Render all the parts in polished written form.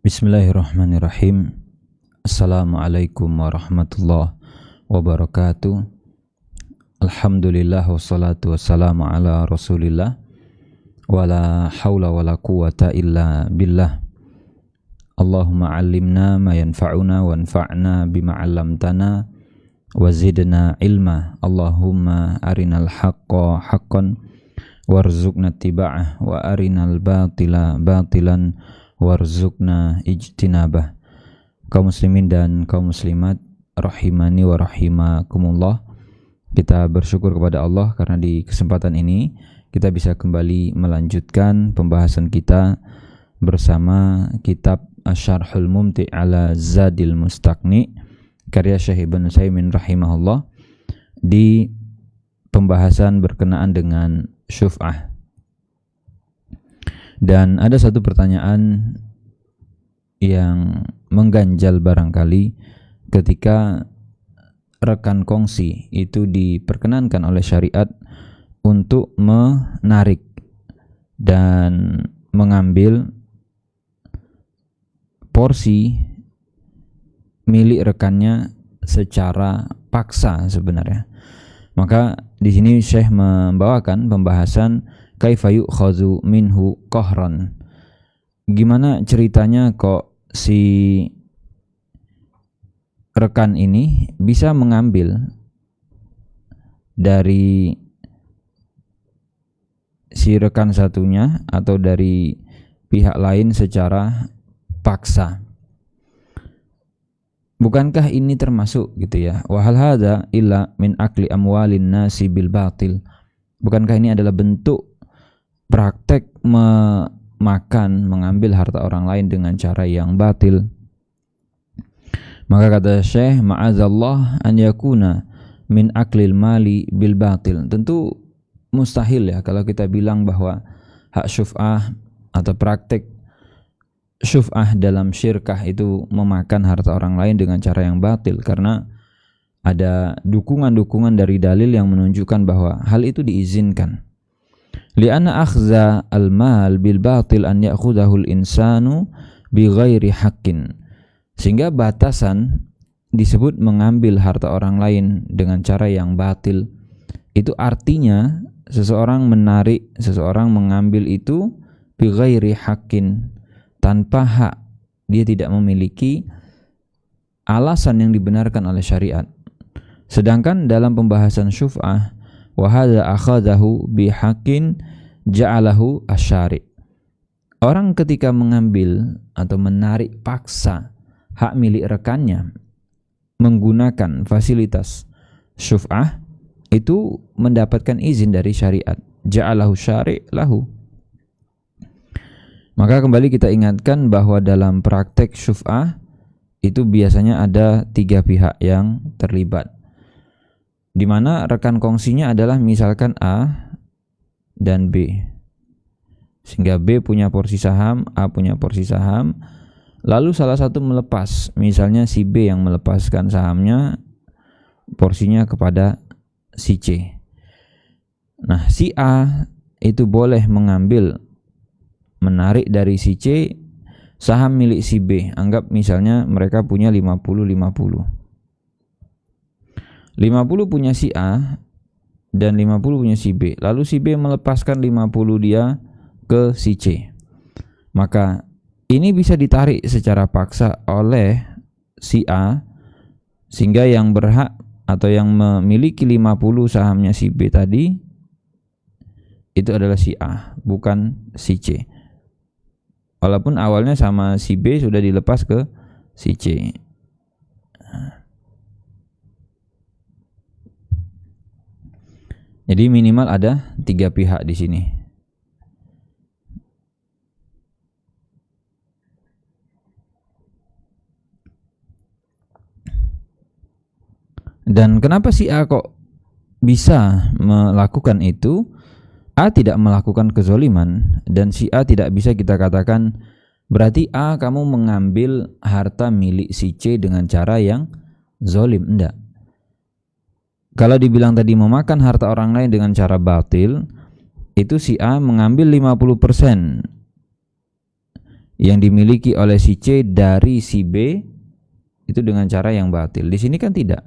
Bismillahirrahmanirrahim. Assalamualaikum warahmatullahi wabarakatuh. Alhamdulillah wassalatu wassalamu ala rasulillah. Wala hawla wala quwata illa billah. Allahumma allimna ma yanfa'una wanfa'na bima 'allamtana wa zidna ilma. Allahumma arinal haqqa haqqan warzuqna ittiba'ah wa arinal batila batilan warzuqna ijtinabah. Kaum muslimin dan kaum muslimat rahimani wa rahimakumullah, kita bersyukur kepada Allah karena di kesempatan ini kita bisa kembali melanjutkan pembahasan kita bersama kitab Asy-Syarhul Mumti' ala Zadil Mustaqni karya Syekh Ibnu Utsaimin rahimahullah, di pembahasan berkenaan dengan syuf'ah. Dan ada satu pertanyaan yang mengganjal barangkali ketika rekan kongsi itu diperkenankan oleh syariat untuk menarik dan mengambil porsi milik rekannya secara paksa sebenarnya. Maka di sini Syekh membawakan pembahasan kaifa yu'khadhu minhu qahran. Gimana ceritanya kok si rekan ini bisa mengambil dari si rekan satunya atau dari pihak lain secara paksa. Bukankah ini termasuk gitu ya? Wa hal hadza illa min akli amwalin nasi bil batil. Bukankah ini adalah bentuk praktek mengambil harta orang lain dengan cara yang batil? Maka kata Syekh, ma'azallah an yakuna min aklil mali bil batil. Tentu mustahil ya kalau kita bilang bahwa hak syuf'ah atau praktek syuf'ah dalam syirkah itu memakan harta orang lain dengan cara yang batil, karena ada dukungan-dukungan dari dalil yang menunjukkan bahwa hal itu diizinkan. Li'anna akhza al-mal bil batil an ya'khudahu al-insanu bi ghairi haqqin. Sehingga batasan disebut mengambil harta orang lain dengan cara yang batil. Itu artinya seseorang menarik, seseorang mengambil itu bi ghairi haqqin, tanpa hak. Dia tidak memiliki alasan yang dibenarkan oleh syariat. Sedangkan dalam pembahasan syuf'ah, wa hadza akhadahu bi haqqin ja'alahu asyari'. Orang ketika mengambil atau menarik paksa hak milik rekannya menggunakan fasilitas syuf'ah, itu mendapatkan izin dari syariat. Ja'alahu syari' lahu. Maka kembali kita ingatkan bahwa dalam praktek syuf'ah itu biasanya ada 3 pihak yang terlibat, di mana rekan kongsinya adalah misalkan A dan B, sehingga B punya porsi saham, A punya porsi saham, lalu salah satu melepas, misalnya si B yang melepaskan sahamnya, porsinya kepada si C. Nah, si A itu boleh mengambil, menarik dari si C saham milik si B. Anggap misalnya mereka punya 50-50. 50 punya si A dan 50 punya si B. Lalu si B melepaskan 50 dia ke si C. Maka ini bisa ditarik secara paksa oleh si A, sehingga yang berhak atau yang memiliki 50 sahamnya si B tadi itu adalah si A, bukan si C. Walaupun awalnya sama si B sudah dilepas ke si C. Jadi minimal ada 3 pihak di sini. Dan kenapa si A kok bisa melakukan itu? A tidak melakukan kezoliman, dan si A tidak bisa kita katakan berarti A kamu mengambil harta milik si C dengan cara yang zolim. Enggak. Kalau dibilang tadi memakan harta orang lain dengan cara batil, itu si A mengambil 50%. yang dimiliki oleh si C dari si B itu dengan cara yang batil. Di sini kan tidak.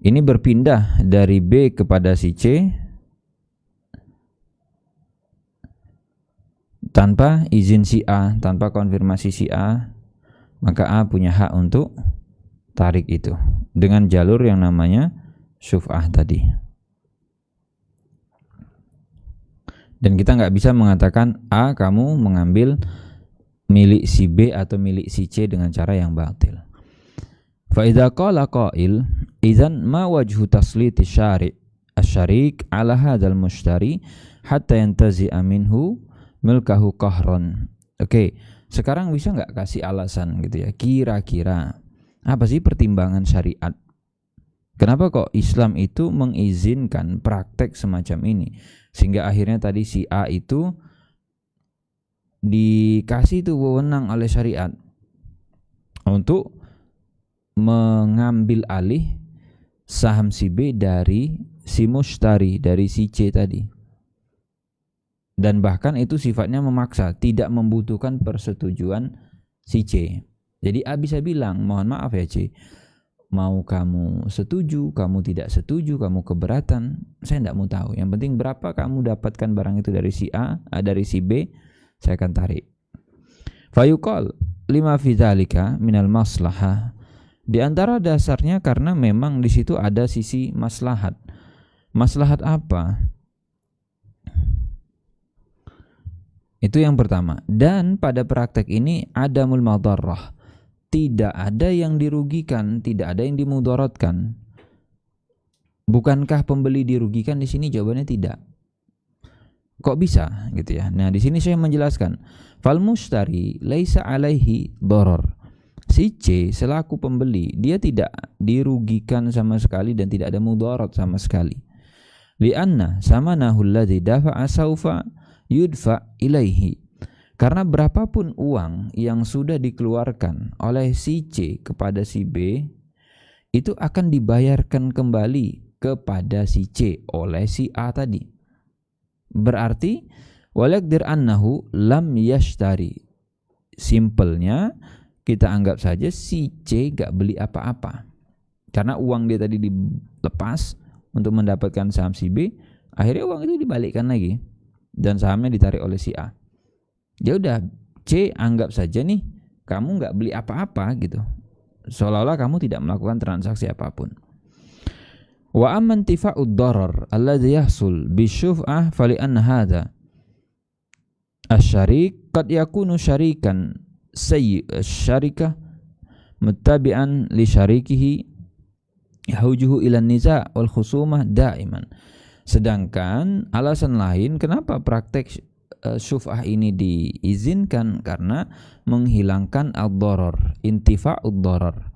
Ini berpindah dari B kepada si C tanpa izin si A, tanpa konfirmasi si A, maka A punya hak untuk tarik itu dengan jalur yang namanya syuf'ah tadi. Dan kita nggak bisa mengatakan A kamu mengambil milik si B atau milik si C dengan cara yang batil. Fa idza qala qail idzan ma wajhu tasliti asy-syarik ala hadzal mushtari hatta yantazi'a minhu milkahu qahran. Oke, sekarang bisa nggak kasih alasan gitu ya, kira-kira apa sih pertimbangan syariat? Kenapa kok Islam itu mengizinkan praktek semacam ini? Sehingga akhirnya tadi si A itu dikasih itu wewenang oleh syariat untuk mengambil alih saham si B dari si mushtari, dari si C tadi. Dan bahkan itu sifatnya memaksa, tidak membutuhkan persetujuan si C. Jadi A bisa bilang, mohon maaf ya C, mau kamu setuju, kamu tidak setuju, kamu keberatan, saya tidak mau tahu. Yang penting berapa kamu dapatkan barang itu dari si A, dari si B, saya akan tarik. Fayuqal lima fi dzalika minal maslahah. Di antara dasarnya karena memang di situ ada sisi maslahat. Maslahat apa? Itu yang pertama. Dan pada praktek ini adamul madarrah. Tidak ada yang dirugikan, tidak ada yang dimudaratkan. Bukankah pembeli dirugikan di sini? Jawabannya tidak. Kok bisa gitu ya? Nah, di sini saya menjelaskan. Fal mushtari laisa alaihi darar. Si C selaku pembeli dia tidak dirugikan sama sekali dan tidak ada mudarat sama sekali. Lianna samanahu alladzi dafa'a saufa yudfa ilaihi. Karena berapapun uang yang sudah dikeluarkan oleh si C kepada si B itu akan dibayarkan kembali kepada si C oleh si A tadi. Berarti walaqdir annahu lam yashtari. Simpelnya kita anggap saja si C gak beli apa-apa. Karena uang dia tadi dilepas untuk mendapatkan saham si B, akhirnya uang itu dibalikkan lagi dan sahamnya ditarik oleh si A. Ya udah, C anggap saja nih kamu gak beli apa-apa gitu. Seolah-olah kamu tidak melakukan transaksi apapun. Wa amman tifa'ud darar alladhi yahsul bisyuf'ah fali anna hadha asy-syarik qad yakunu syarikan syarikah muttabi'an li syarikihi yahujuhu ilan niza' wal khusumah da'iman. Sedangkan alasan lain kenapa praktek syuf'ah ini diizinkan karena menghilangkan ad-darar, intifa'ud darar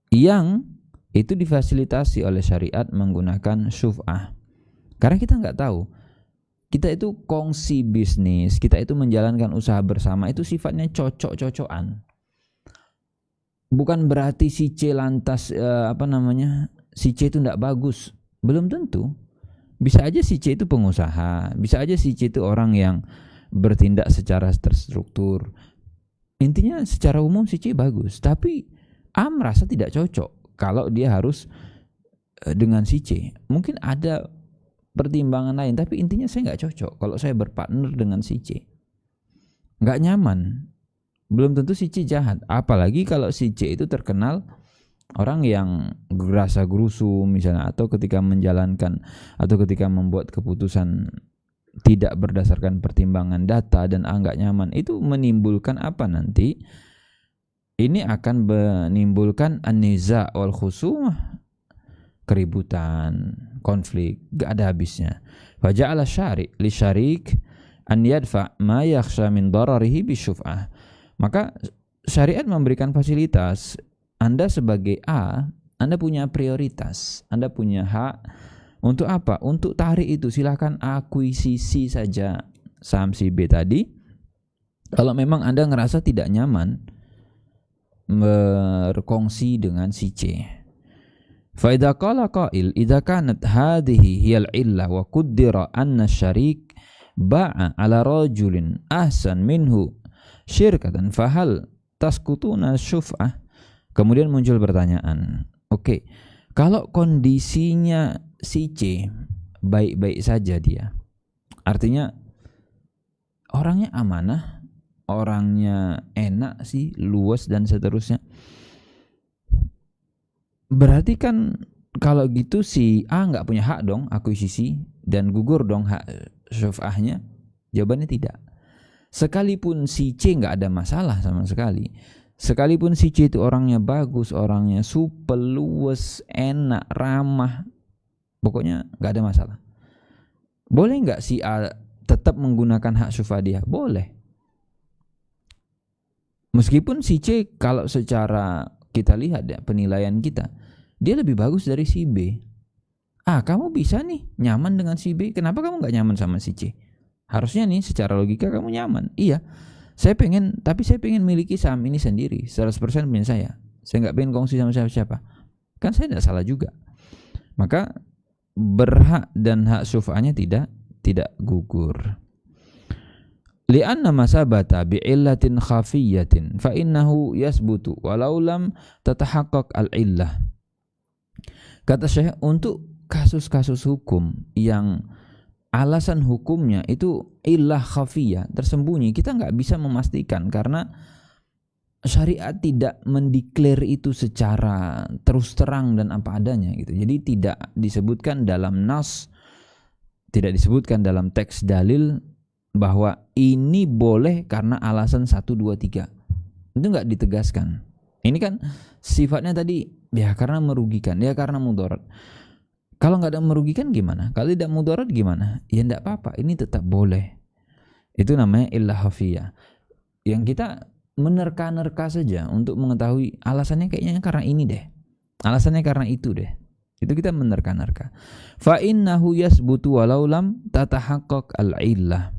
yang itu difasilitasi oleh syariat menggunakan syuf'ah. Karena kita nggak tahu, kita itu kongsi bisnis, kita itu menjalankan usaha bersama, itu sifatnya cocok-cocokan. Bukan berarti si C lantas si C itu tidak bagus, belum tentu. Bisa aja si C itu pengusaha, bisa aja si C itu orang yang bertindak secara terstruktur. Intinya secara umum si C bagus, tapi A merasa tidak cocok kalau dia harus dengan si C. Mungkin ada pertimbangan lain, tapi intinya saya nggak cocok kalau saya berpartner dengan si C, nggak nyaman. Belum tentu si C jahat, apalagi kalau si C itu terkenal orang yang gerasa gerusu misalnya, atau ketika menjalankan atau ketika membuat keputusan tidak berdasarkan pertimbangan data dan nggak nyaman, itu menimbulkan apa nanti? Ini akan menimbulkan an-niza' wal khusumah, keributan, konflik, gak ada habisnya. Faja'ala syari' li syarik an yadfa' ma yakhsha min dararihi bisyuf'ah. Maka syariat memberikan fasilitas. Anda sebagai A, Anda punya prioritas, Anda punya hak untuk apa? Untuk tarik itu silakan akuisisi saja saham si B tadi. Kalau memang Anda ngerasa tidak nyaman berkongsi dengan si C. Fa idza qala qail idza kanat hadhihi hiyal illah wa qaddara anna asy-syarik ba'a ala rajulin ahsan minhu syirkatan fahal taskutuna syuf'ah. Kemudian muncul pertanyaan, oke, kalau kondisinya si C baik-baik saja dia, artinya orangnya amanah, orangnya enak sih, luas dan seterusnya, berarti kan kalau gitu si A nggak punya hak dong akuisisi dan gugur dong hak syuf'ahnya? Jawabannya tidak. Sekalipun si C nggak ada masalah sama sekali, sekalipun si C itu orangnya bagus, orangnya super luas, enak, ramah, pokoknya nggak ada masalah, boleh nggak si A tetap menggunakan hak syuf'ah dia? Boleh. Meskipun si C kalau secara kita lihat ya, penilaian kita, dia lebih bagus dari si B. Kamu bisa nih nyaman dengan si B, kenapa kamu gak nyaman sama si C? Harusnya nih secara logika kamu nyaman. Iya, tapi saya pengen miliki saham ini sendiri, 100% punya saya. Saya gak pengen kongsi sama siapa-siapa. Kan saya tidak salah juga. Maka berhak dan hak syuf'ahnya tidak gugur. Li'anna masabata bi'illatin khafiyatin fa innahu yasbutu walau lam tatahaqqaq al-illah. Kata Syekh, untuk kasus-kasus hukum yang alasan hukumnya itu illah khafiyah, tersembunyi, kita nggak bisa memastikan karena syariat tidak mendeklar itu secara terus terang dan apa adanya gitu. Jadi tidak disebutkan dalam nas, tidak disebutkan dalam teks dalil bahwa ini boleh karena alasan 1, 2, 3. Itu nggak ditegaskan. Ini kan sifatnya tadi ya karena merugikan, ya karena mudarat. Kalau nggak ada merugikan gimana? Kalau tidak mudarat gimana? Ya enggak apa-apa, ini tetap boleh. Itu namanya illah khafiyah. Yang kita menerka-nerka saja untuk mengetahui alasannya kayaknya karena ini deh. Alasannya karena itu deh. Itu kita menerka-nerka. Fa innahu yasbutu walau lam tatahaqqaq al-illah.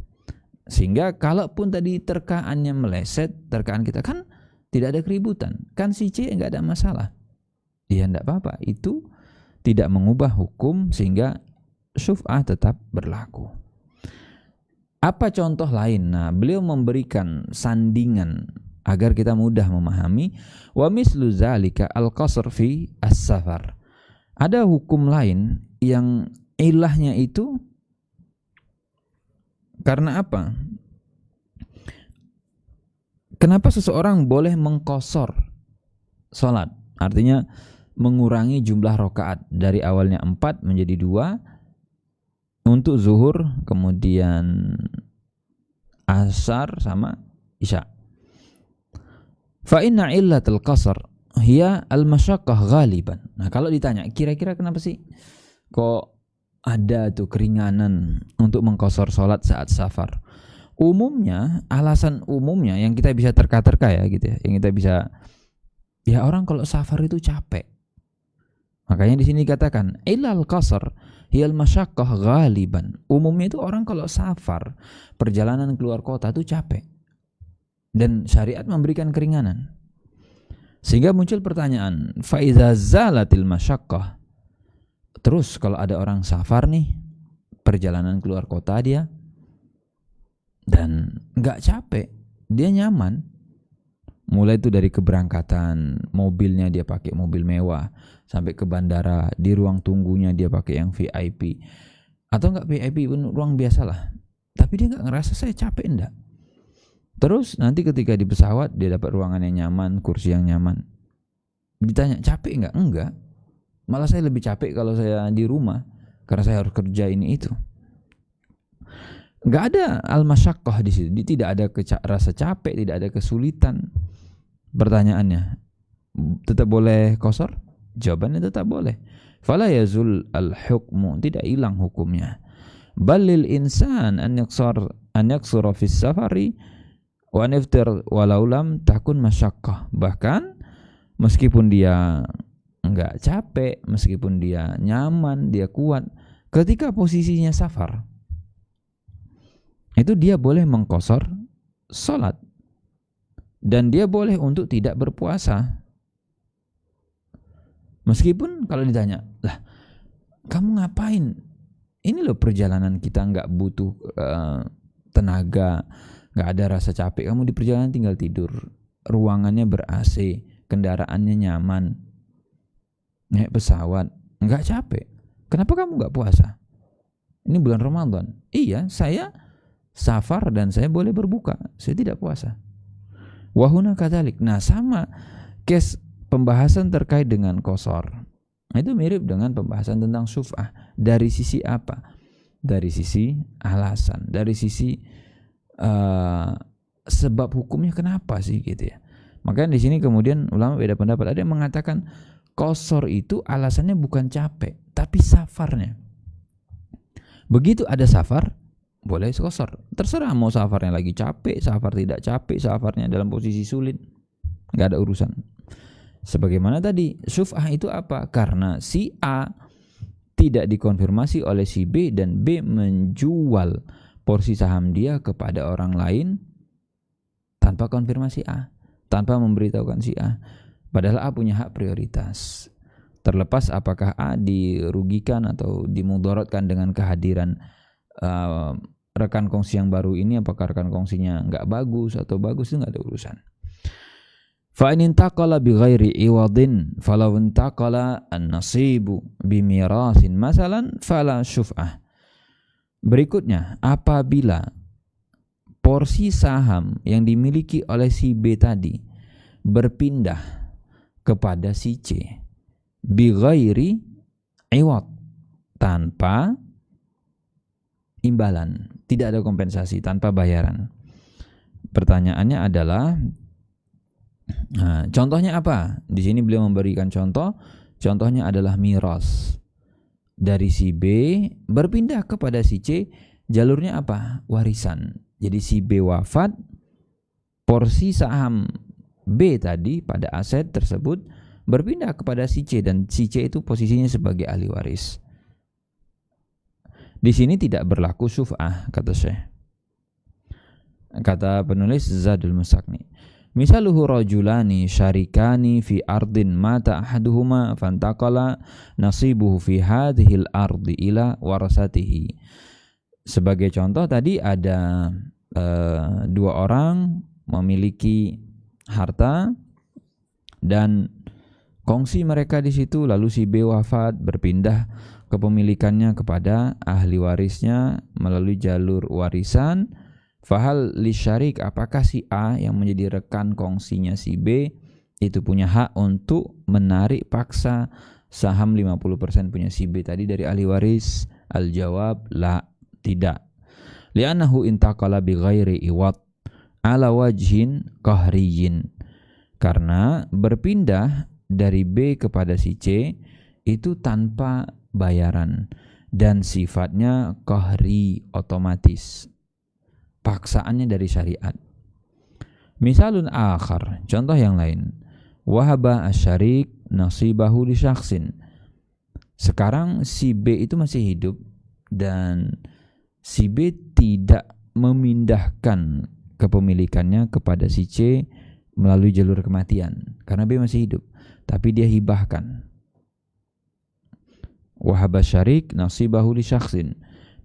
Sehingga kalaupun tadi terkaannya meleset, terkaan kita kan tidak ada keributan, kan si C enggak ada masalah. Ya enggak apa-apa, itu tidak mengubah hukum sehingga syuf'ah tetap berlaku. Apa contoh lain? Nah, beliau memberikan sandingan agar kita mudah memahami. Wa mislu zalika al-qasr fi as-safar. Ada hukum lain yang ilahnya itu karena apa? Kenapa seseorang boleh mengqasar salat? Artinya mengurangi jumlah rakaat dari awalnya 4 menjadi 2 untuk zuhur, kemudian asar sama isya. Fa inna illatul qasar hiya al-masyaqqah ghaliban. Nah, kalau ditanya kira-kira kenapa sih kok ada tuh keringanan untuk mengqasar salat saat safar? Umumnya, alasan umumnya yang kita bisa terka-terka ya gitu ya, yang kita bisa, ya orang kalau safar itu capek. Makanya di sini dikatakan ilal qasar hiyal masyaqqah ghaliban. Umumnya itu orang kalau safar, perjalanan keluar kota itu capek. Dan syariat memberikan keringanan. Sehingga muncul pertanyaan, fa idza zalatil masyaqqah. Terus kalau ada orang safar nih, perjalanan keluar kota dia dan enggak capek, dia nyaman. Mulai itu dari keberangkatan, mobilnya dia pakai mobil mewah, sampai ke bandara, di ruang tunggunya dia pakai yang VIP, atau enggak VIP pun ruang biasa lah, tapi dia enggak ngerasa saya capek, enggak. Terus nanti ketika di pesawat dia dapat ruangan yang nyaman, kursi yang nyaman, ditanya capek enggak? Enggak, malah saya lebih capek kalau saya di rumah karena saya harus kerja ini itu. Enggak ada al-masyaqqah di situ, tidak ada rasa capek, tidak ada kesulitan. Pertanyaannya, tetap boleh qasar? Jawabannya tetap boleh. Fala yazul al-hukmu, tidak hilang hukumnya. Balil insan an yaksura fi safari wa niftir walau lam takun masyaqqah. Bahkan meskipun dia enggak capek, meskipun dia nyaman, dia kuat, ketika posisinya safar, itu dia boleh mengqasar salat. Dan dia boleh untuk tidak berpuasa. Meskipun kalau ditanya, lah kamu ngapain ini loh perjalanan kita, nggak butuh tenaga, nggak ada rasa capek. Kamu di perjalanan tinggal tidur, ruangannya ber-AC, kendaraannya nyaman, naik pesawat, nggak capek. Kenapa kamu nggak puasa? Ini bulan Ramadan. Iya, saya safar dan saya boleh berbuka, saya tidak puasa. Wahuna kadalik. Nah, sama case pembahasan terkait dengan qasar. Itu mirip dengan pembahasan tentang syuf'ah. Dari sisi apa? Dari sisi alasan, dari sisi sebab hukumnya kenapa sih gitu ya. Makanya di sini kemudian ulama beda pendapat. Ada yang mengatakan qasar itu alasannya bukan capek, tapi safarnya. Begitu ada safar, boleh qasar. Terserah mau safarnya lagi capek, safar tidak capek, safarnya dalam posisi sulit, nggak ada urusan. Sebagaimana tadi, syuf'ah itu apa? Karena si A tidak dikonfirmasi oleh si B dan B menjual porsi saham dia kepada orang lain tanpa konfirmasi A, tanpa memberitahukan si A. Padahal A punya hak prioritas. Terlepas apakah A dirugikan atau dimudaratkan dengan kehadiran rekan kongsi yang baru ini, apakah rekan kongsinya nggak bagus atau bagus, itu nggak ada urusan. Fa in intaqala bi ghairi iwadin falau intaqala an-nasibu bi mirasin masalan fala syuf'ah. Berikutnya, apabila porsi saham yang dimiliki oleh si B tadi berpindah kepada si C bi ghairi iwad, tanpa imbalan, tidak ada kompensasi, tanpa bayaran. Pertanyaannya adalah, nah, contohnya apa? Di sini beliau memberikan contoh. Contohnya adalah miras. Dari si B berpindah kepada si C, jalurnya apa? Warisan. Jadi si B wafat, porsi saham B tadi pada aset tersebut berpindah kepada si C dan si C itu posisinya sebagai ahli waris. Di sini tidak berlaku syuf'ah, kata Syekh. Kata penulis Zadul Mustaqni, misaluhu rajulani syarikani fi ardin mata ahaduhuma fantaqala nasibuhu fi hadhil ardi ila warasatihi. Sebagai contoh tadi ada dua orang memiliki harta dan kongsi mereka di situ, lalu si B wafat, berpindah kepemilikannya kepada ahli warisnya melalui jalur warisan. Fahal li syarik, apakah si A yang menjadi rekan kongsinya si B itu punya hak untuk menarik paksa saham 50% punya si B tadi dari ahli waris? Al-jawab la, tidak. Li'annahu intaqala bi ghairi iwad ala wajhin qahriyin. Karena berpindah dari B kepada si C itu tanpa bayaran dan sifatnya qahri, otomatis, paksaannya dari syariat. Misalun akhar, contoh yang lain, wahaba asyarik nasibahu li syakhsin. Sekarang si B itu masih hidup dan si B tidak memindahkan kepemilikannya kepada si C melalui jalur kematian karena B masih hidup, tapi dia hibahkan. Wahaba syarik nasibahu li syakhsin,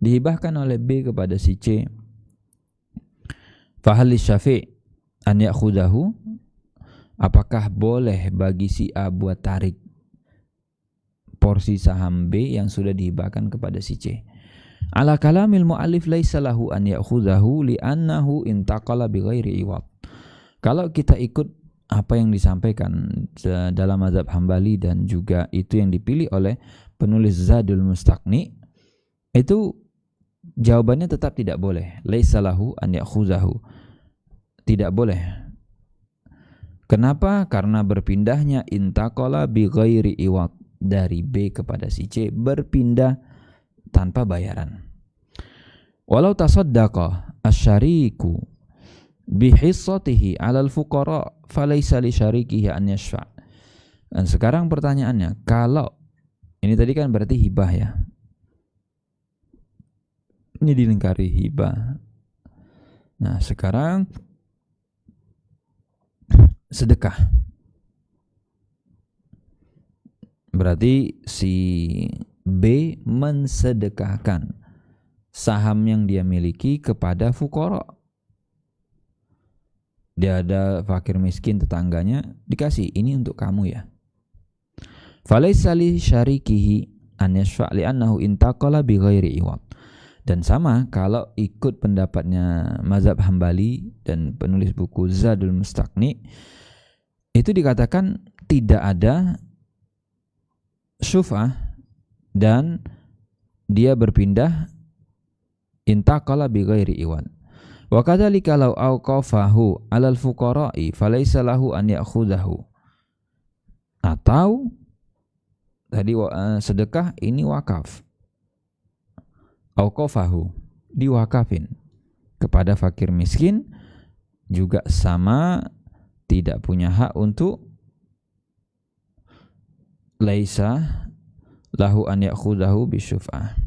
dihibahkan oleh B kepada si C. Fahal syafi' an ya'khudahu, apakah boleh bagi si A buat tarik porsi saham B yang sudah dihibahkan kepada si C? Ala kalamil mu'allif laisa lahu an ya'khudahu li'annahu intaqala bighairi iwad. Kalau kita ikut apa yang disampaikan dalam mazhab Hambali dan juga itu yang dipilih oleh penulis Zadul Mustaqni, itu jawabannya tetap tidak boleh. Laisa lahu an ya'khuzahu, tidak boleh. Kenapa? Karena berpindahnya intaqala bi ghairi iwad, dari B kepada si C, berpindah tanpa bayaran. Walau tasaddaqa asyariku bi hissatihi 'alal fuqara falaysa li syarikihi an yashfa'. Dan sekarang pertanyaannya, kalau ini tadi kan berarti hibah ya. Ini dilingkari hibah. Nah, sekarang sedekah. Berarti si B mensedekahkan saham yang dia miliki kepada fuqara. Dia ada fakir miskin tetangganya, dikasih, ini untuk kamu ya. Falaisa li syarikihi an yashfa' li'annahu intaqala bi ghairi iwad. Dan sama kalau ikut pendapatnya mazhab Hambali dan penulis buku Zadul Mustaqni, itu dikatakan tidak ada syuf'ah dan dia berpindah intaqala bi ghairi iwad. Wa kadzalika law awqafahu 'alal fuqara'i falaysa lahu an ya'khudahu. Atau tadi sedekah ini wakaf. Awqafahu, diwakafin kepada fakir miskin, juga sama tidak punya hak untuk laisa lahu an ya'khudahu bisyuf'ah.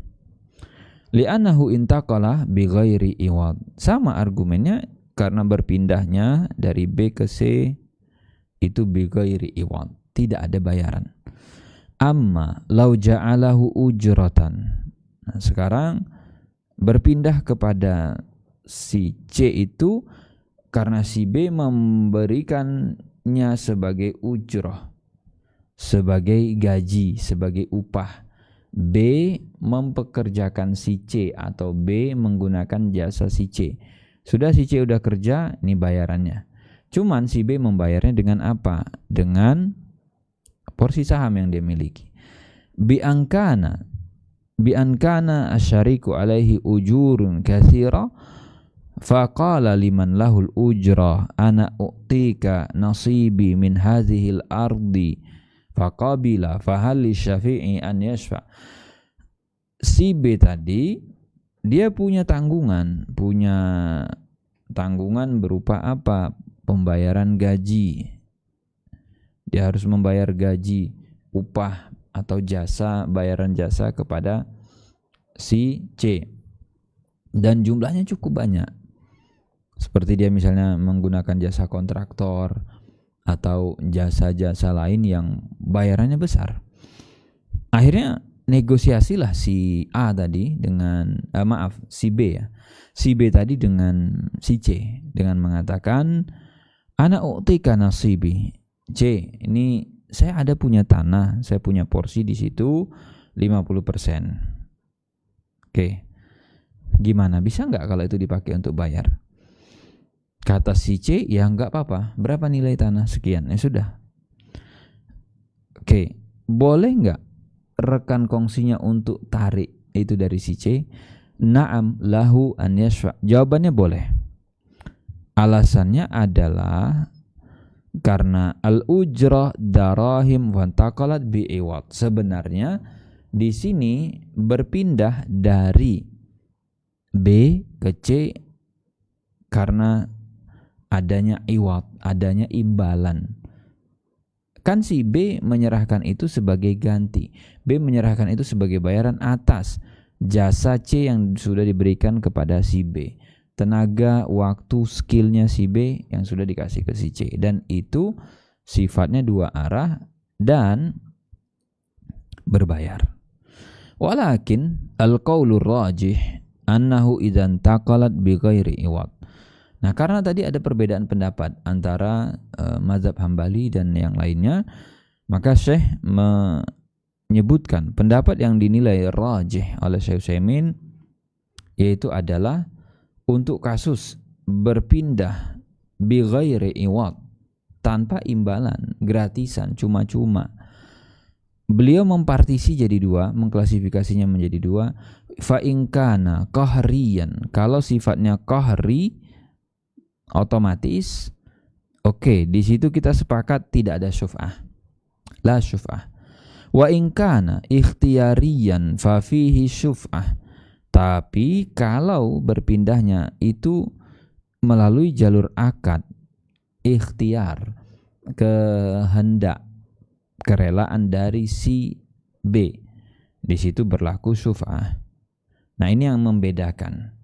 Li'annahu intaqala bi ghairi iwad. Sama argumennya, karena berpindahnya dari B ke C itu bi ghairi iwad, tidak ada bayaran. Amma law ja'alahu ujratan. Nah, sekarang berpindah kepada si C itu karena si B memberikannya sebagai ujrah, sebagai gaji, sebagai upah. B mempekerjakan si C atau B menggunakan jasa si C. Sudah si C udah kerja, ini bayarannya. Cuman si B membayarnya dengan apa? Dengan porsi saham yang dia miliki. Bi ankana asyariku alaihi ujurun katsira faqala liman lahul ujrah ana u'tika nasibi min hadhil ardi faqabila fahal lisyafi'i an yashfa'. Si B tadi dia punya tanggungan berupa apa? Pembayaran gaji. Dia harus membayar gaji, upah atau jasa, bayaran jasa kepada si C. Dan jumlahnya cukup banyak. Seperti dia misalnya menggunakan jasa kontraktor atau jasa-jasa lain yang bayarannya besar. Akhirnya negosiasilah si A tadi dengan si B ya. Si B tadi dengan si C dengan mengatakan ana u'tika nasibi. C, ini saya ada punya tanah, saya punya porsi di situ 50%. Oke. Gimana, bisa nggak kalau itu dipakai untuk bayar? Kata si C, ya nggak apa-apa. Berapa nilai tanah? Sekian. Ya sudah. Oke, boleh nggak rekan kongsinya untuk tarik itu dari si C? Na'am lahu an yashfa'. Jawabannya boleh. Alasannya adalah karena al-ujrah darahim wantaqalat bi'iwad. Sebenarnya di sini berpindah dari B ke C karena adanya iwad, adanya imbalan. Kan si B menyerahkan itu sebagai ganti. B menyerahkan itu sebagai bayaran atas jasa C yang sudah diberikan kepada si B. Tenaga, waktu, skillnya si B yang sudah dikasih ke si C. Dan itu sifatnya dua arah dan berbayar. Walakin al-qaulur rajih annahu idzan taqalat bi ghairi iwad. Nah, karena tadi ada perbedaan pendapat antara mazhab Hambali dan yang lainnya, maka Syekh menyebutkan pendapat yang dinilai rajih oleh Syekh Utsaimin, yaitu adalah untuk kasus berpindah bi ghairi iwad, tanpa imbalan, gratisan, cuma-cuma. Beliau mempartisi jadi dua, mengklasifikasinya menjadi dua. Fa in kana qahriyan, kalau sifatnya qahri, otomatis oke, di situ kita sepakat tidak ada syuf'ah, la syuf'ah. Wa in kana ikhtiyariyan fa fihi syuf'ah. Tapi kalau berpindahnya itu melalui jalur akad, ikhtiar, kehendak, kerelaan dari si B, di situ berlaku syuf'ah. Nah, ini yang membedakan.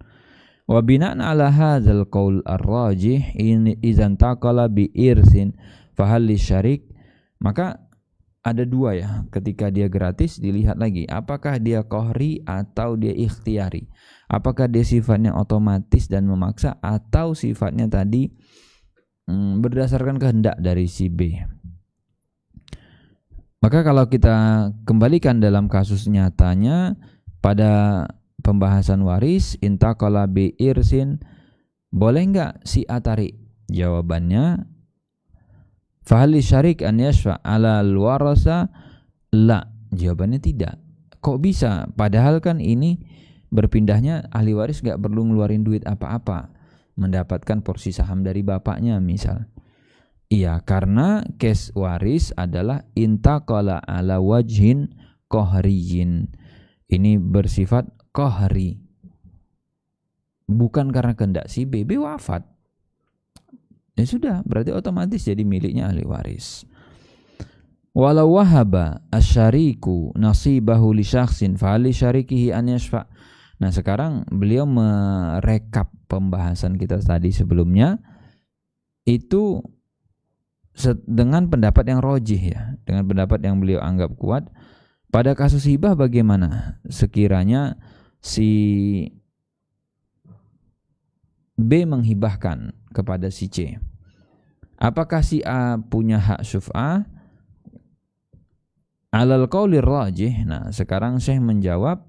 Wa bina'an ala hadzal qaul ar-rajih in idzan taqala bi irsin fa hal lisyarik, maka ada dua ya, ketika dia gratis dilihat lagi apakah dia qahri atau dia ikhtiyari, apakah dia sifatnya otomatis dan memaksa atau sifatnya tadi berdasarkan kehendak dari si B. Maka kalau kita kembalikan dalam kasus nyatanya pada pembahasan waris, intaqala bi irsin, boleh enggak si A tarik? Jawabannya fahli syarik an yashfa ala al-warasa, la. Jawabannya tidak. Kok bisa? Padahal kan ini berpindahnya ahli waris gak perlu ngeluarin duit apa-apa, mendapatkan porsi saham dari bapaknya misal. Iya, karena case waris adalah intaqala ala wajhin qahriyin. Ini bersifat qahri. Bukan karena kehendak si B wafat. Ya sudah, berarti otomatis jadi miliknya ahli waris. Walau wahaba asyariku nasibahu li syakhsin fa li syarikihi an yashfa. Nah, sekarang beliau merekap pembahasan kita tadi sebelumnya itu dengan pendapat yang rojih ya, dengan pendapat yang beliau anggap kuat. Pada kasus hibah bagaimana? Sekiranya si B menghibahkan kepada si C, apakah si A punya hak syuf'ah? Alal qaulir rajih. Nah, sekarang Syekh menjawab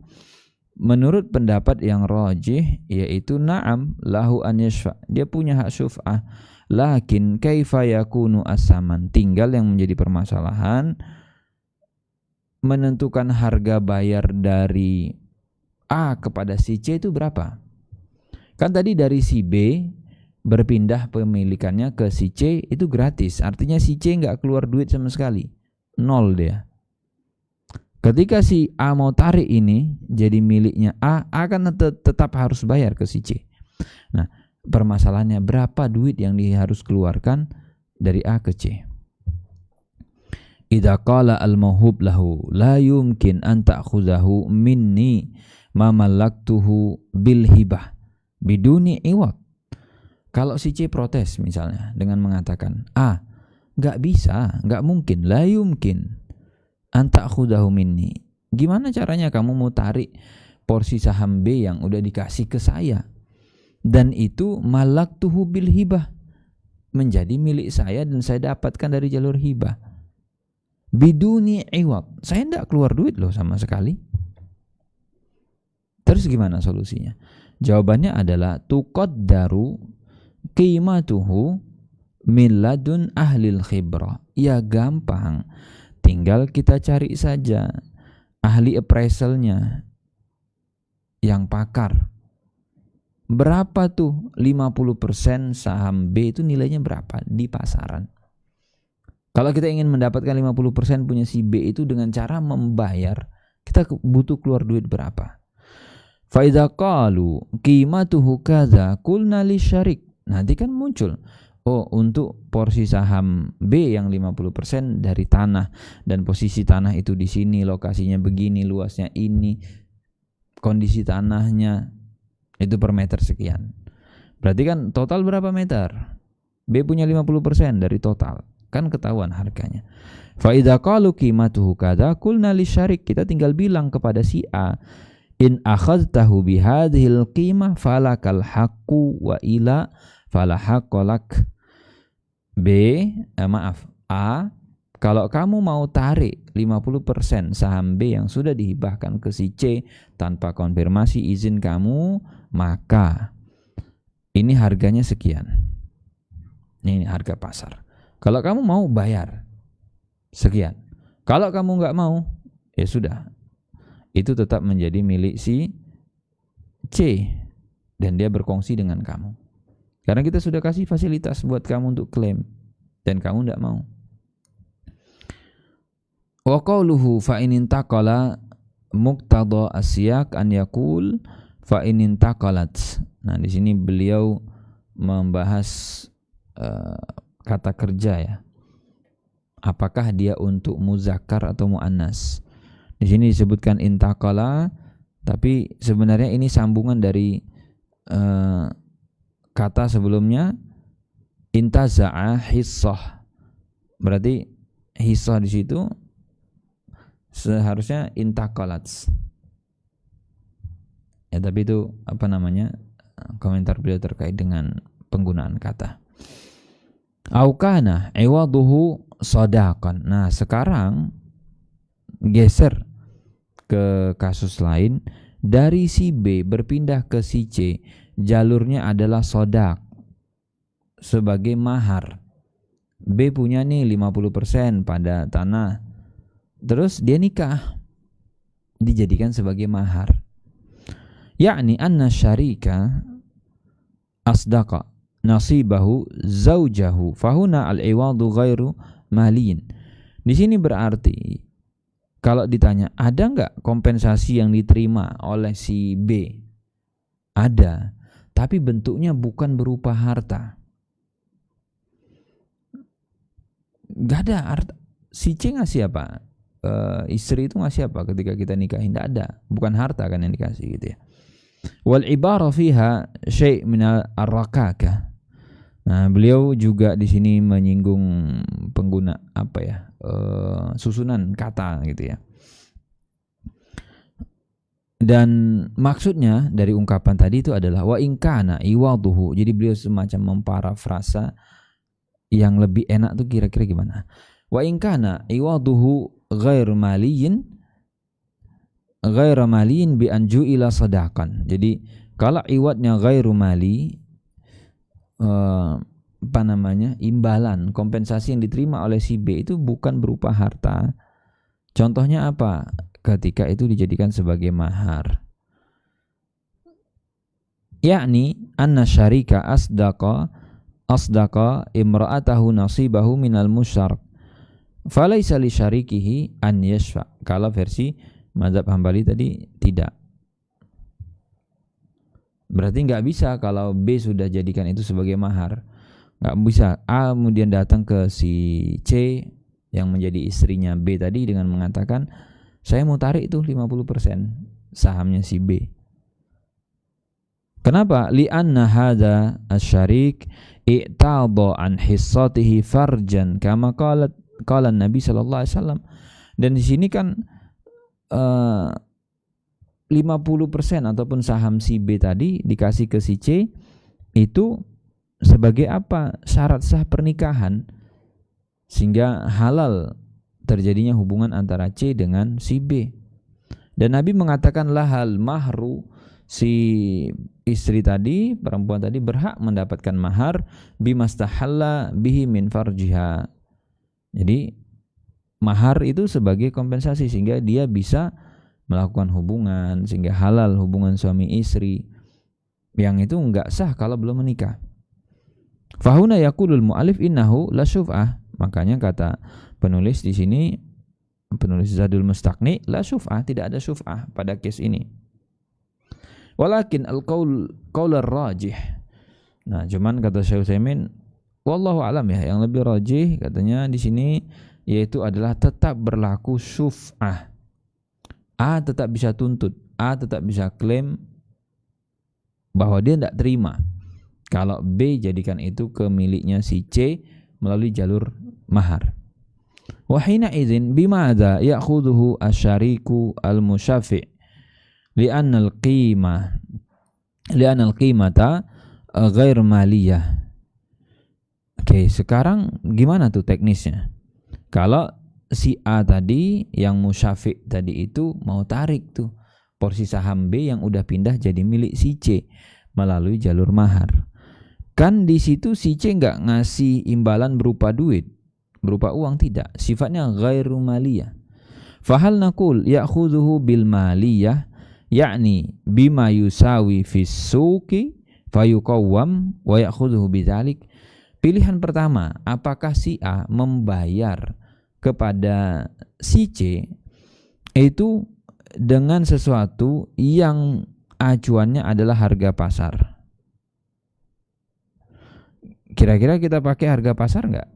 menurut pendapat yang rajih, yaitu na'am lahu an yashfa, dia punya hak syuf'ah. Lakin kaifa yakunu asaman, tinggal yang menjadi permasalahan menentukan harga bayar dari A kepada si C itu berapa. Kan tadi dari si B berpindah pemilikannya ke si C itu gratis, artinya si C nggak keluar duit sama sekali, nol dia. Ketika si A mau tarik ini jadi miliknya A kan tetap harus bayar ke si C. Nah, permasalahannya berapa duit yang dia harus keluarkan dari A ke C. Idza qala al-mauhub lahu la yumkin an ta'khuzahu minni ma malaktuhu bil hibah biduni iwad. Kalau si C protes misalnya dengan mengatakan, enggak bisa, enggak mungkin, la yumkin an ta'khuzahu minni. Gimana caranya kamu mau tarik porsi saham B yang udah dikasih ke saya? Dan itu malaktuhu bil hibah, menjadi milik saya dan saya dapatkan dari jalur hibah. Biduni iwad, saya enggak keluar duit loh sama sekali. Terus gimana solusinya? Jawabannya adalah tuqaddaru qimatuhu min ladun ahlil khibrah. Ya gampang, tinggal kita cari saja ahli appraisalnya yang pakar. Berapa tuh 50% saham B itu nilainya berapa di pasaran? Kalau kita ingin mendapatkan 50% punya si B itu dengan cara membayar, kita butuh keluar duit berapa? Fa idza qalu qimatuhu kadza qulna li syarik. Nanti kan muncul, untuk porsi saham B yang 50% dari tanah, dan posisi tanah itu di sini, lokasinya begini, luasnya ini, kondisi tanahnya itu per meter sekian. Berarti kan total berapa meter? B punya 50% dari total, kan ketahuan harganya. Fa idza qalu qimatuhu kadza qulna li syarik, kita tinggal bilang kepada si A, in akhadtahu bihadhil qimah falakal haqqu wa ila fala haqqalak. A, kalau kamu mau tarik 50% saham B yang sudah dihibahkan ke si C tanpa konfirmasi izin kamu, maka ini harganya sekian. Ini harga pasar. Kalau kamu mau bayar sekian. Kalau kamu nggak mau, ya sudah. Itu tetap menjadi milik si C dan dia berkongsi dengan kamu. Karena kita sudah kasih fasilitas buat kamu untuk klaim dan kamu tidak mau. Wa qawluhu fa in intaqala muqtada asyak an yaqul fa in intaqalat. Nah, di sini beliau membahas kata kerja ya. Apakah dia untuk muzakkar atau muannas? Di sini disebutkan intaqala, tapi sebenarnya ini sambungan dari kata sebelumnya intaza'a hissah. Berarti hissah di situ Seharusnya intaqalat. Ya, tapi itu komentar beliau terkait dengan penggunaan kata. Aukana iwaduhu sadaqan. Nah, sekarang geser ke kasus lain, dari si B berpindah ke si C, jalurnya adalah sodak sebagai mahar. B punya nih 50% pada tanah, terus dia nikah, dijadikan sebagai mahar. Yakni anna syarika asdaqa nasibahu zaujahu fahuna al-iwadu ghairu maliin. Di sini berarti kalau ditanya ada nggak kompensasi yang diterima oleh si B, ada, tapi bentuknya bukan berupa harta. Nggak ada harta. Si C ngasih apa? Istri itu ngasih apa ketika kita nikahin? Nggak ada, bukan harta kan yang dikasih gitu ya. Wal ibara fiha syai' min ar-rakakah. Nah, beliau juga di sini menyinggung pengguna susunan kata gitu ya. Dan maksudnya dari ungkapan tadi itu adalah wa in kana iwaduhu. Jadi beliau semacam memparafrasa yang lebih enak tuh kira-kira gimana? Wa in kana iwaduhu ghairu maliyin bi anju ila sadaqan. Jadi kalau iwadnya ghairu mali, imbalan, kompensasi yang diterima oleh si B itu bukan berupa harta. Contohnya apa? Ketika itu dijadikan sebagai mahar. Yakni anna syarika asdaqa imra'atahu nasibahu minal musyarek falaysa li syarikihi an yashfa. Kalau versi mazhab Hambali tadi tidak. Berarti nggak bisa kalau B sudah jadikan itu sebagai mahar. Nggak bisa A kemudian datang ke si C yang menjadi istrinya B tadi dengan mengatakan, saya mau tarik itu 50% sahamnya si B. Kenapa? Li'anna hadza asy-syarik i'tada an hissatihi farjan kama qala Nabi sallallahu alaihi wasallam. Dan di sini kan 50% ataupun saham si B tadi dikasih ke si C itu sebagai apa? Syarat sah pernikahan sehingga halal terjadinya hubungan antara C dengan si B. Dan Nabi mengatakan lahal mahru, si istri tadi, perempuan tadi berhak mendapatkan mahar bimastahalla bihi min farjiha. Jadi mahar itu sebagai kompensasi sehingga dia bisa melakukan hubungan, sehingga halal hubungan suami istri, yang itu enggak sah kalau belum menikah. Fahuna yaqulul mu'alif innahu la syuf'ah. Makanya kata penulis di sini, penulis Zadul Mustaqni, la syuf'ah, tidak ada syuf'ah pada case ini. Walakin al-qaul ar-rajih. Nah, cuman kata Syekh Utsaimin, wallahu alam ya, yang lebih rajih katanya di sini yaitu adalah tetap berlaku syuf'ah. A tetap bisa tuntut, A tetap bisa klaim bahwa dia tidak terima kalau B jadikan itu ke miliknya si C melalui jalur mahar. Wa hina idzin bimadza ya'khudhuhu asy-syariku al-musyafi' li'anna al-qimata ghair maliyah. Oke, sekarang gimana tuh teknisnya? Kalau si A tadi yang musyafi' tadi itu mau tarik tuh porsi saham B yang udah pindah jadi milik si C melalui jalur mahar. Kan di situ si C nggak ngasih imbalan berupa duit, berupa uang, tidak. Sifatnya ghairu maliyah. Fahal naqul ya'khudhuhu bil maliyah, yakni bima yusawi fis suqi fayuqawwam wa ya'khudhuhu bidzalik. Pilihan pertama, apakah si A membayar kepada si C itu dengan sesuatu yang acuannya adalah harga pasar. Kira-kira kita pakai harga pasar nggak?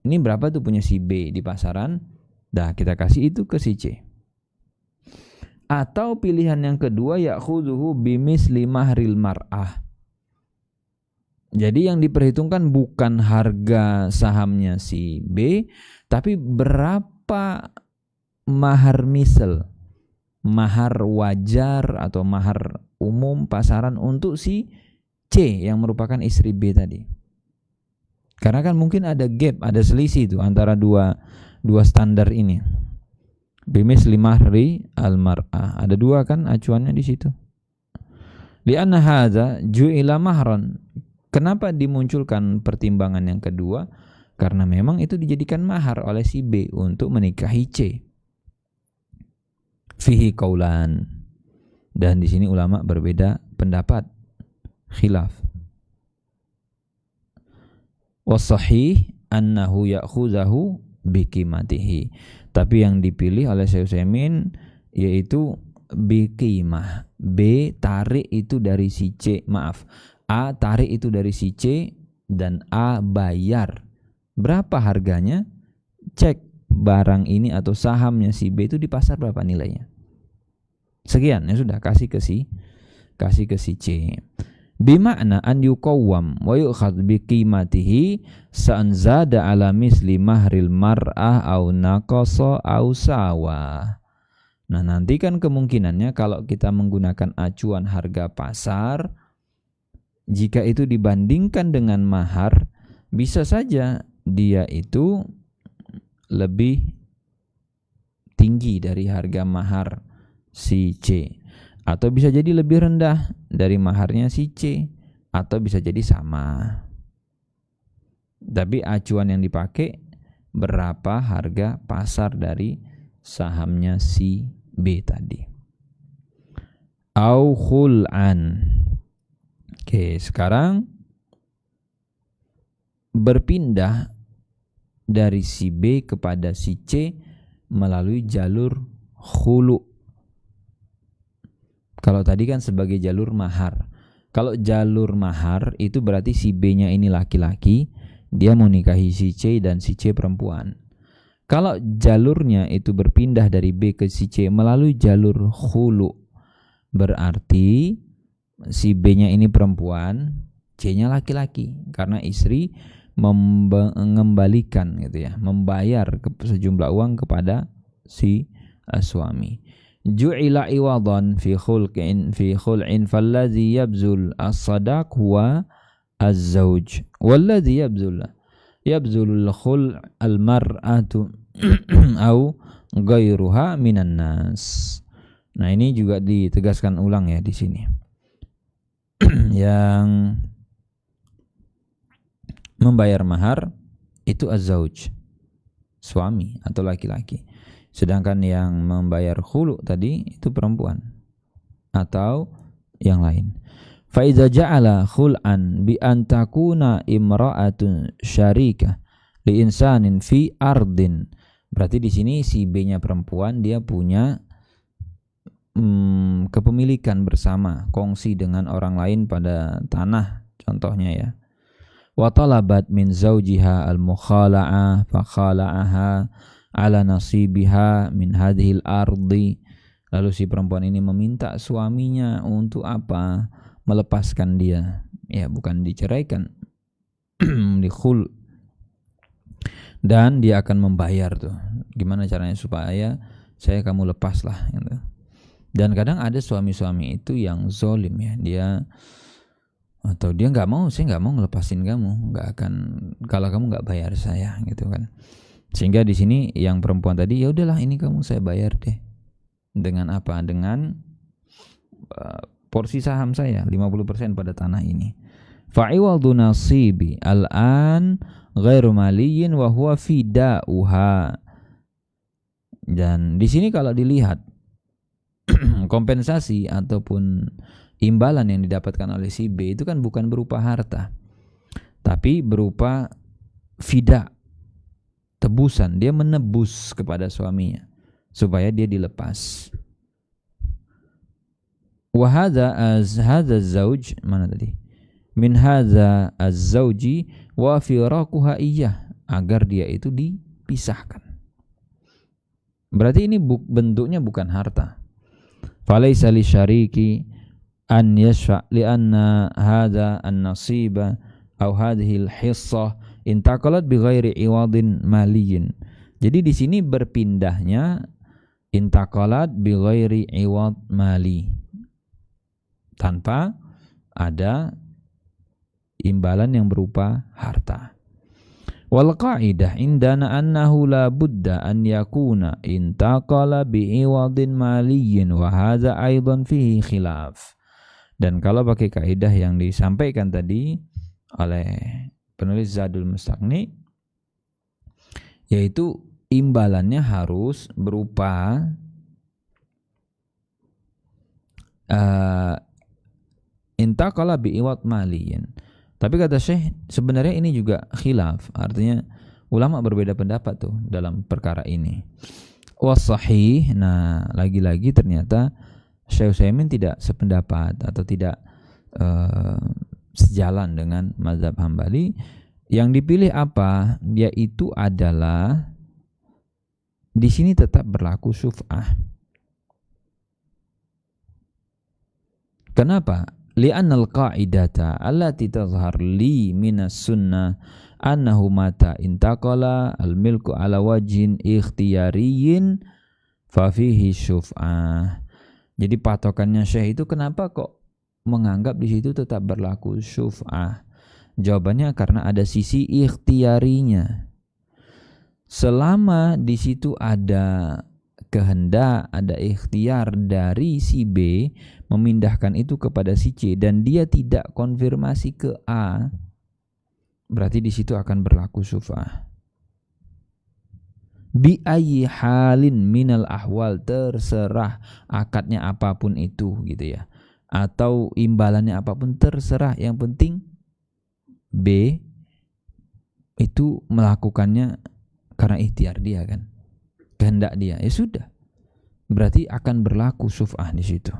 Ini berapa tuh punya si B di pasaran? Dah kita kasih itu ke si C. Atau pilihan yang kedua, ya'khudhuhu bimisli mahril mar'ah. Jadi yang diperhitungkan bukan harga sahamnya si B, tapi berapa mahar misal, mahar wajar atau mahar umum pasaran untuk si C yang merupakan istri B tadi. Karena kan mungkin ada gap, ada selisih itu antara dua standar ini. Bimisli mahri al-mar'ah. Ada dua kan acuannya di situ. Li'anna hadza ju'ila mahran. Kenapa dimunculkan pertimbangan yang kedua? Karena memang itu dijadikan mahar oleh si B untuk menikahi C. Fihi qaulan. Dan di sini ulama berbeda pendapat, khilaf. Wasahih annahu ya'khuzahu biqimatihi. Tapi yang dipilih oleh Syekh Utsaimin yaitu biqimah. B tarik itu dari si C, maaf. A tarik itu dari si C dan A bayar. Berapa harganya? Cek barang ini atau sahamnya si B itu di pasar berapa nilainya. Sekian, ya sudah kasih ke si C. Bima'na an yuqawwam wa yu'khadh biqimatihi sa'an zada ala misli mahril mar'ah au naqasa au sawa. Nah, nanti kan kemungkinannya kalau kita menggunakan acuan harga pasar, jika itu dibandingkan dengan mahar, bisa saja dia itu lebih tinggi dari harga mahar si C, atau bisa jadi lebih rendah dari maharnya si C, atau bisa jadi sama. Tapi acuan yang dipakai berapa harga pasar dari sahamnya si B tadi. Au khul'an. Oke, sekarang berpindah dari si B kepada si C melalui jalur khulu. Kalau tadi kan sebagai jalur mahar. Kalau jalur mahar itu berarti si B-nya ini laki-laki, dia mau nikahi si C dan si C perempuan. Kalau jalurnya itu berpindah dari B ke si C melalui jalur khulu, berarti si B-nya ini perempuan, C-nya laki-laki, karena istri mengembalikan gitu ya, membayar sejumlah uang kepada si suami. Ju'ila iwadan fi khul'in falladhi yabzul as-sadaq huwa az-zawj walladhi yabzul al-khul' al-mar'atu au ghairuha minan nas. Nah, ini juga ditegaskan ulang ya di sini. Yang membayar mahar itu az-zawj, suami atau laki-laki. Sedangkan yang membayar khulu tadi itu perempuan atau yang lain. Fa idza ja'ala khul'an bi an takuna imra'atun syarikah li insanin fi ardin. Berarti di sini si B-nya perempuan, dia punya kepemilikan bersama, kongsi dengan orang lain pada tanah contohnya ya. Wa talabat min zawjiha al-mukhala'ah fa khala'aha ala nasibiha min hadhil ardi. Lalu si perempuan ini meminta suaminya untuk apa? Melepaskan dia. Ya, bukan diceraikan. Dikhul. Dan dia akan membayar tuh. Gimana caranya supaya saya kamu lepaslah gitu. Dan kadang ada suami-suami itu yang zolim ya. Dia nggak mau, saya nggak mau ngelepasin kamu, nggak akan kalau kamu nggak bayar saya gitu kan. Sehingga di sini yang perempuan tadi, ya udahlah ini kamu saya bayar deh. Dengan apa? Dengan porsi saham saya 50% pada tanah ini. Fa'iwaldu nasibi al-an ghairu maliyin wa huwa fida'uha. Dan di sini kalau dilihat kompensasi ataupun imbalan yang didapatkan oleh si B itu kan bukan berupa harta, tapi berupa fida, tebusan. Dia menebus kepada suaminya supaya dia dilepas. Wa hadza az-zawj, mana tadi? Min hadza az-zawji wa firaquha iyyah, agar dia itu dipisahkan. Berarti ini bentuknya bukan harta. Falaysa li syariki an yashfa' li anna hadza an-nasiba aw hadhihi al-hissah intaqalat bi ghairi iwadin maliyin. Jadi di sini berpindahnya intaqalat bi ghairi iwad mali, tanpa ada imbalan yang berupa harta. Wal qa'idah indana annahu la budda an yakuna intaqala bi iwadin maliyyin wa hadza aidan fihi khilaf. Dan kalau pakai kaidah yang disampaikan tadi oleh penulis Zadul Mustaqni, yaitu imbalannya harus berupa intaqala bi iwad maliyyin. Tapi kata Syekh, sebenarnya ini juga khilaf, artinya ulama berbeda pendapat tuh dalam perkara ini. Wasahih, nah lagi-lagi ternyata Syekh Utsaimin tidak sependapat atau tidak sejalan dengan mazhab Hambali. Yang dipilih apa? Yaitu adalah di sini tetap berlaku syuf'ah. Kenapa? Li'anna al-qa'idata allati tazhar li minas sunnah annahu mata intaqala al-milku ala wajhin ikhtiyariyin fa fihi syuf'ah. Jadi patokannya Syekh itu kenapa kok menganggap di situ tetap berlaku syuf'ah? Jawabannya karena ada sisi ikhtiyarinya. Selama di situ ada kehendak, ada ikhtiar dari si B memindahkan itu kepada si C dan dia tidak konfirmasi ke A, berarti di situ akan berlaku syuf'ah. Bi ayyi halin minal ahwal, terserah akadnya apapun itu gitu ya, atau imbalannya apapun terserah, yang penting B itu melakukannya karena ikhtiar dia kan, kehendak dia, ya sudah, berarti akan berlaku syuf'ah di situ.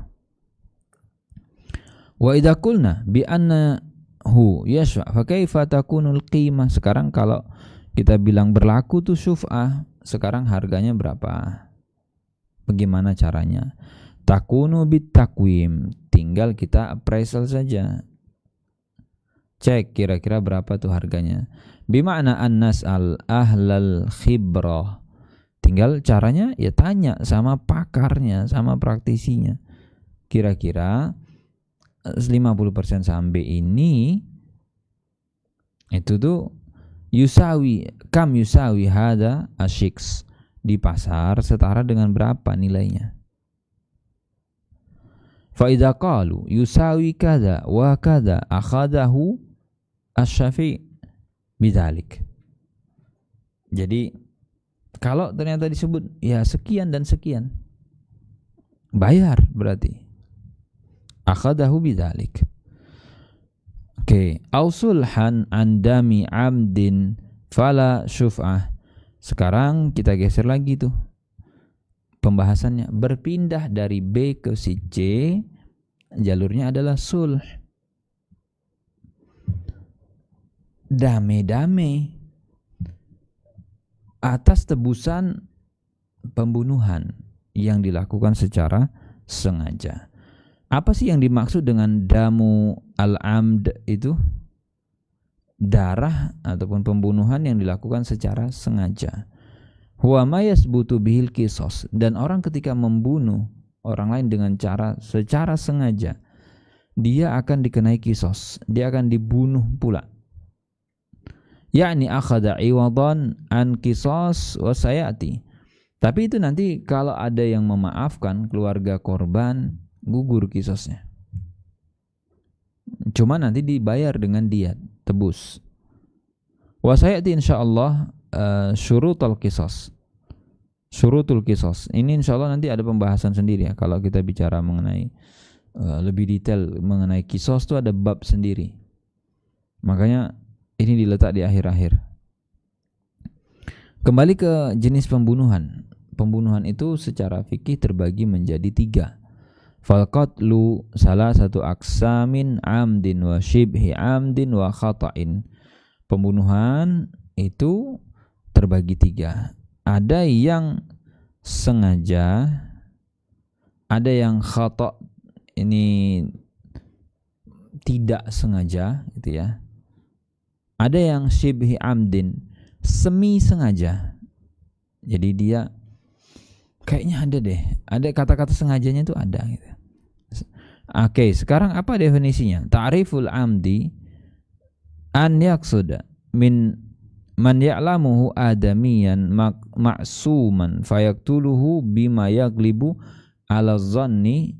Wa idza qulna bi annahu yashfa fa kaifa takunul qimah. Sekarang kalau kita bilang berlaku tuh syuf'ah, sekarang harganya berapa? Bagaimana caranya? Takunu bit takwim, tinggal kita appraisal saja. Cek kira-kira berapa tuh harganya. Bima'na annas al ahlal khibrah. Tinggal caranya ya tanya sama pakarnya, sama praktisinya. Kira-kira 50% saham B ini itu tuh kam yusawi hada asyiks, di pasar setara dengan berapa nilainya. Fa idza qalu yusawi kada wa kada akhadahu asy-Syafi'i bidzalik. Jadi kalau ternyata disebut ya sekian dan sekian, bayar berarti. Akhadahu bidzalik. Oke, ausulhan andami amdin fala syuf'ah. Sekarang kita geser lagi tuh pembahasannya, berpindah dari B ke si C, jalurnya adalah sulh. Damai-damai atas tebusan pembunuhan yang dilakukan secara sengaja. Apa sih yang dimaksud dengan damu al-amd itu? Darah ataupun pembunuhan yang dilakukan secara sengaja. Huwa ma yasbutu bihil qisas, dan orang ketika membunuh orang lain dengan cara secara sengaja, dia akan dikenai qisas, dia akan dibunuh pula. Yakni akhadha iwadan an qisas wa sayati. Tapi itu nanti kalau ada yang memaafkan keluarga korban, gugur qisasnya. Cuma nanti dibayar dengan diat, tebus. Wa sayati insyaallah syurutul qisas. Syurutul qisas. Ini insyaallah nanti ada pembahasan sendiri ya, kalau kita bicara mengenai lebih detail mengenai qisas itu ada bab sendiri. Makanya ini diletak di akhir-akhir. Kembali ke jenis pembunuhan. Pembunuhan itu secara fikih terbagi menjadi 3. Fal qatlu salah satu aksamin amdin wa shibhi amdin wa khata'in. Pembunuhan itu terbagi 3. Ada yang sengaja, ada yang khata', ini tidak sengaja gitu ya. Ada yang shibhi amdin, semi sengaja. Jadi dia kayaknya ada deh, ada kata-kata sengajanya itu ada gitu. Oke, sekarang apa definisinya? Ta'riful amdi an yaqsuda min man ya'lamuhu adamiyan ma'suman fayaktuluhu bima yaglibu ala zanni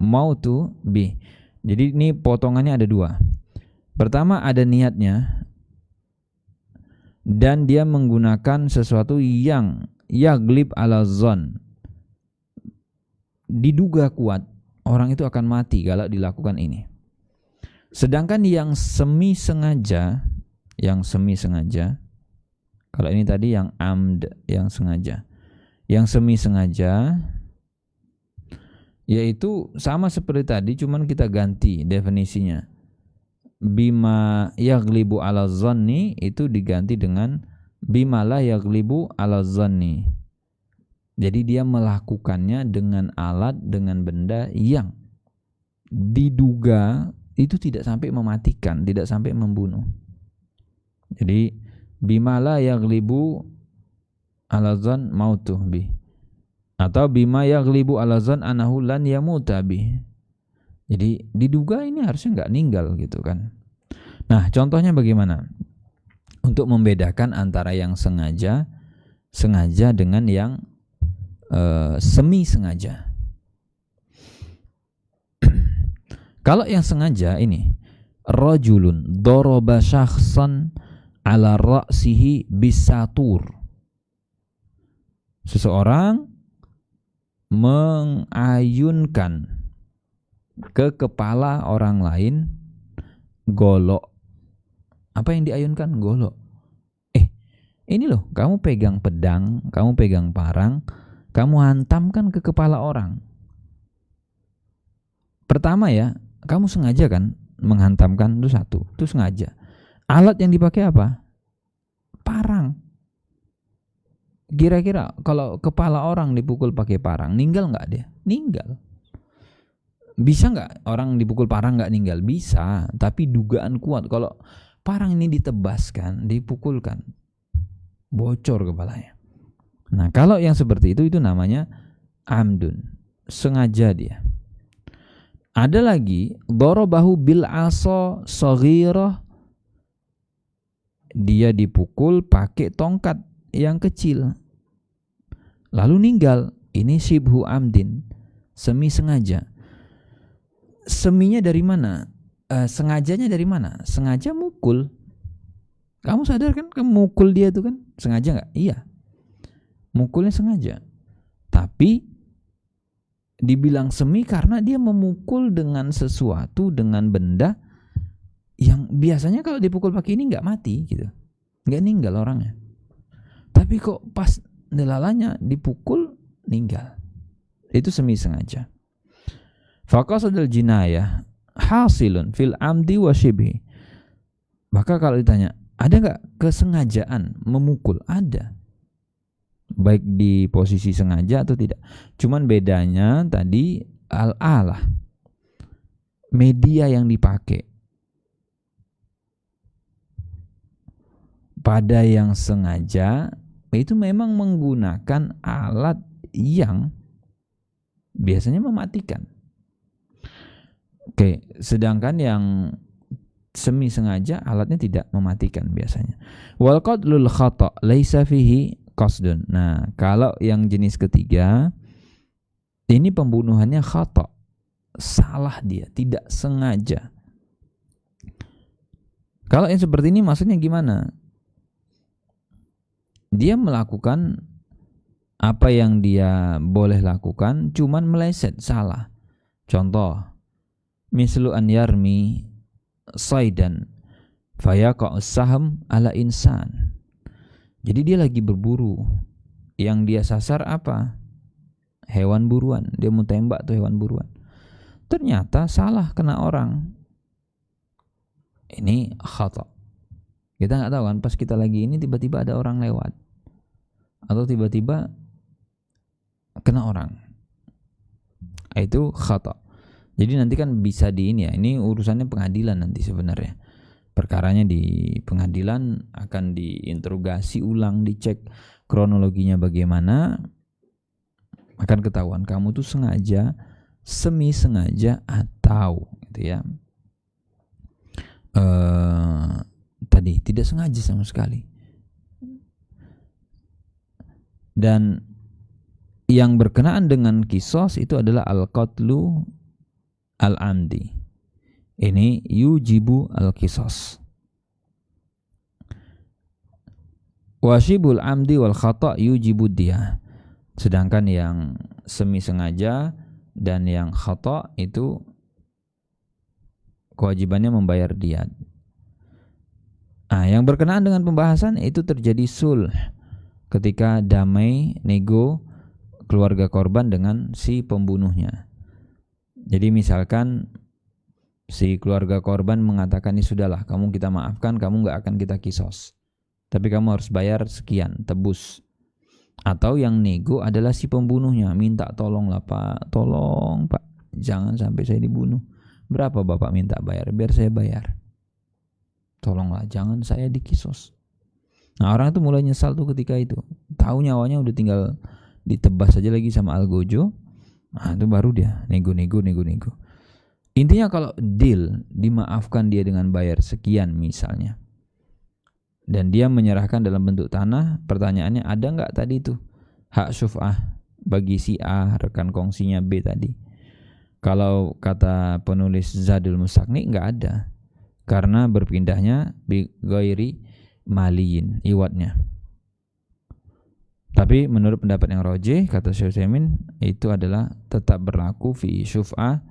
mautu bih. Jadi ini potongannya ada dua. Pertama ada niatnya dan dia menggunakan sesuatu yang yaglib ala zon, diduga kuat orang itu akan mati kalau dilakukan ini. Sedangkan yang semi sengaja, kalau ini tadi yang amd, yang sengaja. Yang semi sengaja yaitu sama seperti tadi, cuman kita ganti definisinya. Bima yaglibu ala zanni itu diganti dengan bima la yaglibu ala zanni. Jadi dia melakukannya dengan alat, dengan benda yang diduga itu tidak sampai mematikan, tidak sampai membunuh. Jadi bima la yaglibu ala zan mautuh bih, atau bima yaglibu ala zan anahu lan yamuta bih. Jadi diduga ini harusnya nggak ninggal gitu kan. Nah contohnya bagaimana? Untuk membedakan antara yang sengaja dengan yang semi sengaja. Kalau yang sengaja ini, rajulun daraba syakhsan ala ra'sihi bisatur. Seseorang mengayunkan ke kepala orang lain golok. Apa yang diayunkan? Golok. Ini loh, kamu pegang pedang, kamu pegang parang, kamu hantamkan ke kepala orang. Pertama ya, kamu sengaja kan menghantamkan, itu satu, itu sengaja. Alat yang dipakai apa? Parang. Kira-kira kalau kepala orang dipukul pakai parang, ninggal nggak dia? Ninggal. Bisa nggak orang dipukul parang nggak ninggal? Bisa, tapi dugaan kuat kalau parang ini ditebaskan, dipukulkan, bocor kepalanya. Nah kalau yang seperti itu namanya amdun, sengaja dia. Ada lagi darabahu bil asa saghirah, dia dipukul pakai tongkat yang kecil lalu ninggal. Ini shibhu amdin, semi sengaja. Seminya dari mana? Sengajanya dari mana? Sengaja mukul. Kamu sadar kan kamu mukul dia itu kan? Sengaja nggak? Iya, mukulnya sengaja. Tapi dibilang semi karena dia memukul dengan sesuatu, dengan benda yang biasanya kalau dipukul pakai ini nggak mati gitu, nggak ninggal orangnya. Tapi kok pas nelalanya dipukul ninggal, itu semi sengaja. Faqasadul jinayah hasilun fil amdi wa shibhi. Maka kalau ditanya, ada nggak kesengajaan memukul? Ada, baik di posisi sengaja atau tidak. Cuman bedanya tadi al-alah, media yang dipakai. Pada yang sengaja itu memang menggunakan alat yang biasanya mematikan. Oke, sedangkan yang semi sengaja alatnya tidak mematikan biasanya. Wal qadlul khata laisa fihi qasdun. Nah, kalau yang jenis ketiga ini pembunuhannya khata, salah dia, tidak sengaja. Kalau yang seperti ini maksudnya gimana? Dia melakukan apa yang dia boleh lakukan, cuman meleset, salah. Contoh, mislu an yarmi saidan fayaqa'us saham ala insan. Jadi dia lagi berburu, yang dia sasar apa? Hewan buruan. Dia mau tembak tuh hewan buruan, ternyata salah, kena orang. Ini khata. Kita nggak tahu kan, pas kita lagi ini tiba-tiba ada orang lewat atau tiba-tiba kena orang, itu khata. Jadi nanti kan bisa di ini ya, ini urusannya pengadilan nanti sebenarnya. Perkaranya di pengadilan akan diinterogasi ulang, dicek kronologinya bagaimana. akan ketahuan kamu tuh sengaja, semi sengaja atau gitu ya. Tadi tidak sengaja sama sekali. Dan yang berkenaan dengan kisos itu adalah al-qatlu al-amdi. Ini yujibu al-kisos. Washibul amdi wal khata' yujibu diyah. Sedangkan yang semi sengaja dan yang khata' itu kewajibannya membayar diyat. Yang berkenaan dengan pembahasan itu terjadi sulh ketika damai nego keluarga korban dengan si pembunuhnya. Jadi misalkan si keluarga korban mengatakan, ini sudahlah, kamu kita maafkan, kamu gak akan kita kisos, tapi kamu harus bayar sekian, tebus. Atau yang nego adalah si pembunuhnya, minta tolonglah Pak, tolong Pak, jangan sampai saya dibunuh. Berapa Bapak minta bayar? Biar saya bayar. Tolonglah, jangan saya dikisos. Nah, orang itu mulai nyesal tuh ketika itu. Tahu nyawanya udah tinggal ditebas aja lagi sama algojo. Nah, itu baru dia nego. Intinya kalau deal, dimaafkan dia dengan bayar sekian misalnya, dan dia menyerahkan dalam bentuk tanah, pertanyaannya ada nggak tadi itu hak syuf'ah bagi si A, rekan kongsinya B tadi? Kalau kata penulis Zadul Mustaqni nggak ada, karena berpindahnya bi ghairi maliyin iwatnya. Tapi menurut pendapat yang rajih, kata Syekh Utsaimin, itu adalah tetap berlaku fi syuf'ah,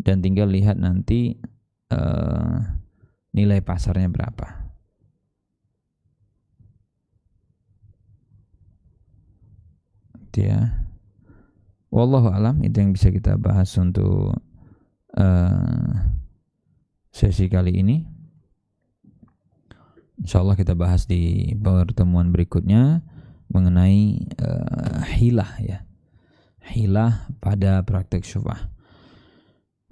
dan tinggal lihat nanti nilai pasarnya berapa. Ya, wallahu alam, itu yang bisa kita bahas untuk sesi kali ini. Insyaallah kita bahas di pertemuan berikutnya mengenai hilah ya, hilah pada praktek syuf'ah.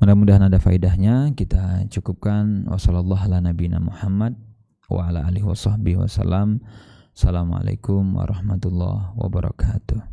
Mudah-mudahan ada faedahnya. Kita cukupkan. Wassallallahu ala nabiyina Muhammad wa ala alihi washabbihi wasallam. Assalamualaikum warahmatullahi wabarakatuh.